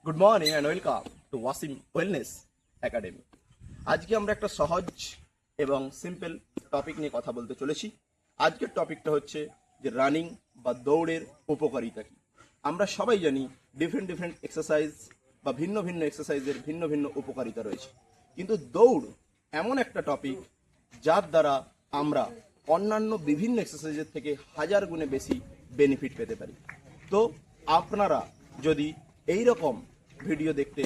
Good morning and welcome to Wasim wellness academy. আজকে আমরা একটা সহজ এবং সিম্পল টপিক নিয়ে কথা বলতে চলেছি। আজকের টপিকটা হচ্ছে যে রানিং বা দৌড়ের উপকারিতা কী। আমরা সবাই জানি ডিফারেন্ট এক্সারসাইজ বা ভিন্ন ভিন্ন এক্সারসাইজের ভিন্ন ভিন্ন উপকারিতা রয়েছে, কিন্তু দৌড় এমন একটা টপিক যার দ্বারা আমরা অন্যান্য বিভিন্ন এক্সারসাইজের থেকে হাজার গুণে বেশি বেনিফিট পেতে পারি। তো আপনারা যদি এই রকম ভিডিও দেখতে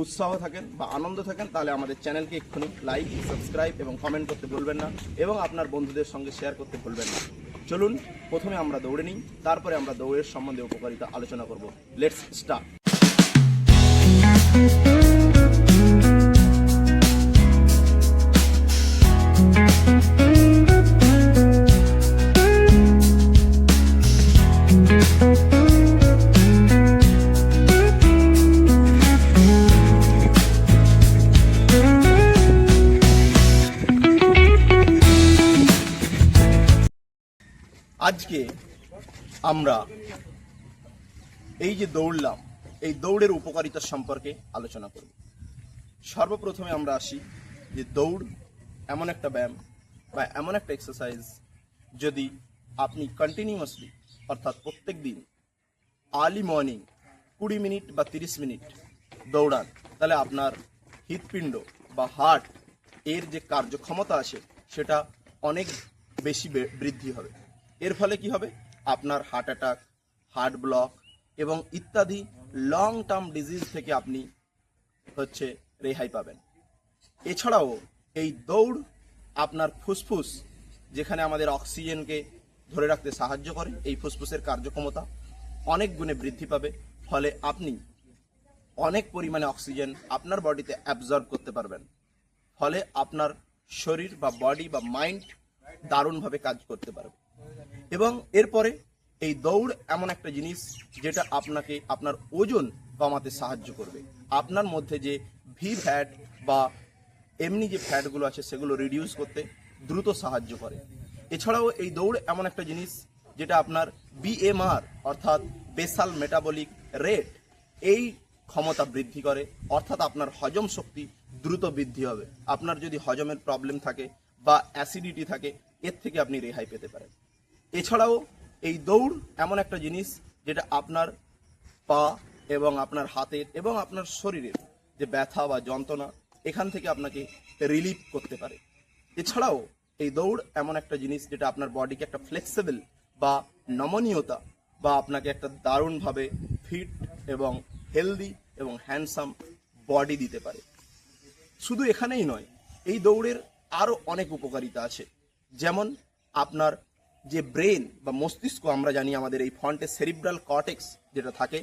উৎসাহ থাকেন বা আনন্দ থাকেন, তাহলে আমাদের চ্যানেলকে এক্ষুনি লাইক, সাবস্ক্রাইব এবং কমেন্ট করতে ভুলবেন না, এবং আপনার বন্ধুদের সঙ্গে শেয়ার করতে ভুলবেন না। চলুন প্রথমে আমরা দৌড়ে নিই, তারপরে আমরা দৌড়ের সম্বন্ধে উপকারিতা আলোচনা করব। Let's start. আজকে আমরা এই যে দৌড়লাম, এই দৌড়ের উপকারিতা সম্পর্কে আলোচনা করব। সর্বপ্রথমে আমরা আসি যে দৌড় এমন একটা ব্যায়াম বা এমন একটা এক্সারসাইজ, যদি আপনি কন্টিনিউয়াসলি অর্থাৎ প্রত্যেক দিন আর্লি মর্নিং 20 মিনিট বা 30 মিনিট দৌড়ান, তাহলে আপনার হৃৎপিণ্ড বা হার্ট এর যে কার্যক্ষমতা আছে সেটা অনেক বেশি বৃদ্ধি হবে। এর ফলে কি হবে? আপনার হার্ট অ্যাটাক, হার্ট ব্লক এবং ইত্যাদি লং টার্ম ডিজিজ থেকে আপনি রেহাই পাবেন। এছাড়াও এই দৌড় আপনার ফুসফুস, যেখানে আমাদের অক্সিজেনকে ধরে রাখতে সাহায্য করে, এই ফুসফুসের কার্যক্ষমতা অনেক গুণে বৃদ্ধি পাবে। ফলে আপনি অনেক পরিমাণে অক্সিজেন আপনার বডিতে অ্যাবজর্ব করতে পারবেন। ফলে আপনার শরীর বা বডি বা মাইন্ড দারুণভাবে কাজ করতে পারবে। এবং এরপরে এই দৌড় এমন একটা জিনিস যেটা আপনাকে আপনার ওজন কমাতে সাহায্য করবে। আপনার মধ্যে যে ভি ফ্যাট বা এমনি যে ফ্যাটগুলো আছে সেগুলো রিডিউস করতে দ্রুত সাহায্য করে। এছাড়াও এই দৌড় এমন একটা জিনিস যেটা আপনার বিএমআর অর্থাৎ বেসাল মেটাবলিক রেট, এই ক্ষমতা বৃদ্ধি করে, অর্থাৎ আপনার হজম শক্তি দ্রুত বৃদ্ধি হবে। আপনার যদি হজমের প্রবলেম থাকে বা অ্যাসিডিটি থাকে, এর থেকে আপনি রেহাই পেতে পারেন। এছাড়াও এই দৌড় এমন একটা জিনিস যেটা আপনার পা এবং আপনার হাতের এবং আপনার শরীরের যে ব্যথা বা যন্ত্রণা, এখান থেকে আপনাকে রিলিফ করতে পারে। এছাড়াও এই দৌড় এমন একটা জিনিস যেটা আপনার বডিকে একটা ফ্লেক্সিবল বা নমনীয়তা বা আপনাকে একটা দারুণভাবে ফিট এবং হেলদি এবং হ্যান্ডসাম বডি দিতে পারে। শুধু এখানেই নয়, এই দৌড়ের আরও অনেক উপকারিতা আছে। যেমন আপনার যে ব্রেন বা মস্তিষ্ক, আমরা জানি আমাদের এই ফ্রন্টে সেরিব্রাল কর্টেক্স যেটা থাকে,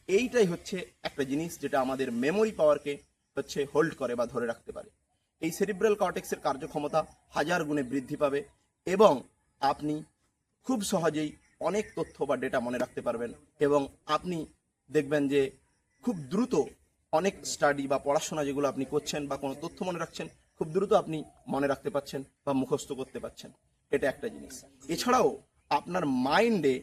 এইটাই হচ্ছে একটা জিনিস যেটা আমাদের মেমোরি পাওয়ারকে হোল্ড করে বা ধরে রাখতে পারে। এই সেরিব্রাল কর্টেক্সের কার্যক্ষমতা হাজার গুণে বৃদ্ধি পাবে এবং আপনি খুব সহজেই অনেক তথ্য বা ডেটা মনে রাখতে পারবেন। এবং আপনি দেখবেন যে খুব দ্রুত অনেক স্টাডি বা পড়াশোনা যেগুলো আপনি করছেন বা কোনো তথ্য মনে রাখছেন, খুব দ্রুত আপনি মনে রাখতে পারছেন বা মুখস্থ করতে পারছেন। এটা একটা জিনিস। এছাড়াও আপনার মাইন্ডে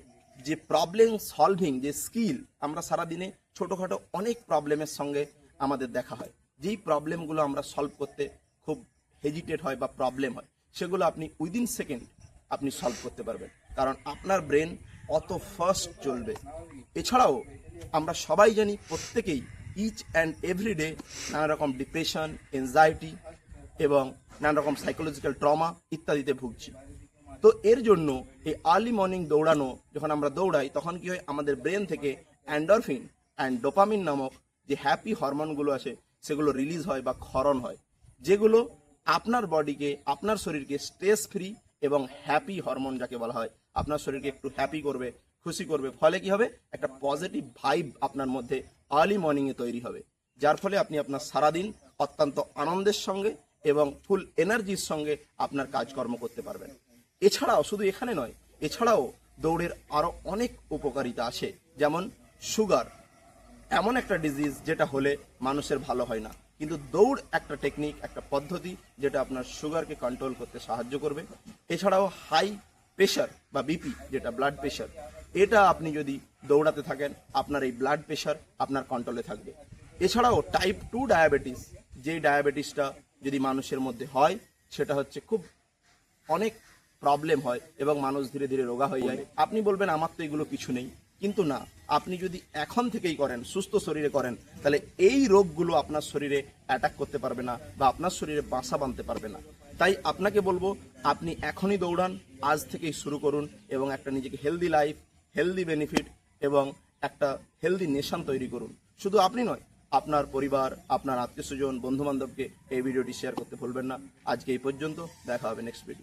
যে প্রবলেম সলভিং যে স্কিল, আমরা সারাদিনে ছোটোখাটো অনেক প্রবলেমের সঙ্গে আমাদের দেখা হয়, যেই প্রবলেমগুলো আমরা সলভ করতে খুব হেজিটেট হয় বা প্রবলেম হয়, সেগুলো আপনি উইদিন সেকেন্ড আপনি সলভ করতে পারবেন, কারণ আপনার ব্রেন অত ফাস্ট চলবে। এছাড়াও আমরা সবাই জানি প্রত্যেকেই ইচ অ্যান্ড এভরি ডে নানা রকম ডিপ্রেশন, এনজাইটি এবং নানা রকম সাইকোলজিক্যাল ট্রমা ইত্যাদিতে ভুগছি। তো এর জন্য এই আর্লি মর্নিং দৌড়ানো, যখন আমরা দৌড়াই তখন কি হয়, আমাদের ব্রেন থেকে এন্ডরফিন অ্যান্ড ডোপামিন নামক যে হ্যাপি হরমোনগুলো আছে সেগুলো রিলিজ হয় বা ক্ষরণ হয়, যেগুলো আপনার বডিকে, আপনার শরীরকে স্ট্রেস ফ্রি এবং হ্যাপি হরমোন যাকে বলা হয়, আপনার শরীরকে একটু হ্যাপি করবে, খুশি করবে। ফলে কি হবে, একটা পজিটিভ ভাইব আপনার মধ্যে আর্লি মর্নিংয়ে তৈরি হবে, যার ফলে আপনি আপনার সারাদিন অত্যন্ত আনন্দের সঙ্গে এবং ফুল এনার্জির সঙ্গে আপনার কাজকর্ম করতে পারবেন। এছাড়াও শুধু এখানে নয়, এছাড়াও দৌড়ের আরও অনেক উপকারিতা আছে। যেমন সুগার এমন একটা ডিজিজ যেটা হলে মানুষের ভালো হয় না, কিন্তু দৌড় একটা টেকনিক, একটা পদ্ধতি যেটা আপনার সুগারকে কন্ট্রোল করতে সাহায্য করবে। এছাড়াও হাই প্রেশার বা বিপি, যেটা ব্লাড প্রেশার, এটা আপনি যদি দৌড়াতে থাকেন আপনার এই ব্লাড প্রেশার আপনার কন্ট্রোলে থাকবে। এছাড়াও টাইপ 2 ডায়াবেটিস, যেই ডায়াবেটিসটা যদি মানুষের মধ্যে হয় সেটা হচ্ছে খুব অনেক প্রবলেম হয় এবং মানুষ ধীরে ধীরে রোগা হয়ে যায়। আপনি বলবেন আমার তো এগুলো কিছু নেই, কিন্তু না, আপনি যদি এখন থেকেই করেন, সুস্থ শরীরে করেন, তাহলে এই রোগগুলো আপনার শরীরে অ্যাটাক করতে পারবে না বা আপনার শরীরে বাসা বাঁধতে পারবে না। তাই আপনাকে বলবো আপনি এখনই দৌড়ান, আজ থেকেই শুরু করুন এবং একটা নিজেকে হেলদি লাইফ, হেলদি বেনিফিট এবং একটা হেলদি নেশন তৈরি করুন। শুধু আপনি নয়, আপনার পরিবার, আপনার আত্মীয় স্বজন, বন্ধু বান্ধবকে এই ভিডিওটি শেয়ার করতে ভুলবেন না। আজকে এই পর্যন্ত, দেখা হবে নেক্সট ভিডিও।